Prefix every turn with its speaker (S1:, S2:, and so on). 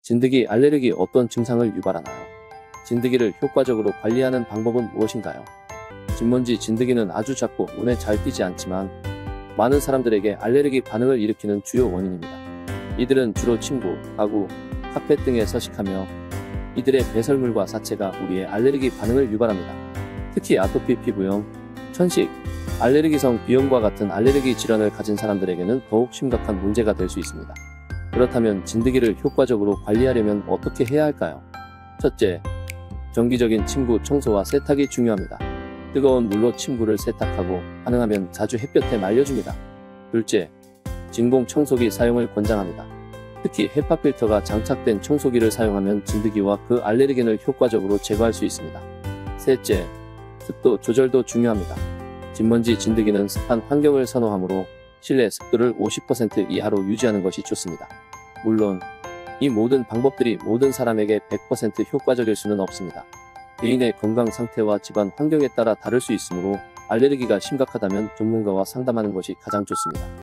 S1: 진드기 알레르기 어떤 증상을 유발하나요? 진드기를 효과적으로 관리하는 방법은 무엇인가요? 진먼지 진드기는 아주 작고 눈에 잘 띄지 않지만 많은 사람들에게 알레르기 반응을 일으키는 주요 원인입니다. 이들은 주로 침구, 가구, 카펫 등에 서식하며 이들의 배설물과 사체가 우리의 알레르기 반응을 유발합니다. 특히 아토피 피부염, 천식, 알레르기성 비염과 같은 알레르기 질환을 가진 사람들에게는 더욱 심각한 문제가 될 수 있습니다. 그렇다면 진드기를 효과적으로 관리하려면 어떻게 해야 할까요? 첫째, 정기적인 침구 청소와 세탁이 중요합니다. 뜨거운 물로 침구를 세탁하고 가능하면 자주 햇볕에 말려줍니다. 둘째, 진공 청소기 사용을 권장합니다. 특히 헤파 필터가 장착된 청소기를 사용하면 진드기와 그 알레르겐을 효과적으로 제거할 수 있습니다. 셋째, 습도 조절도 중요합니다. 진먼지 진드기는 습한 환경을 선호하므로 실내 습도를 50% 이하로 유지하는 것이 좋습니다. 물론 이 모든 방법들이 모든 사람에게 100% 효과적일 수는 없습니다. 개인의 건강 상태와 집안 환경에 따라 다를 수 있으므로 알레르기가 심각하다면 전문가와 상담하는 것이 가장 좋습니다.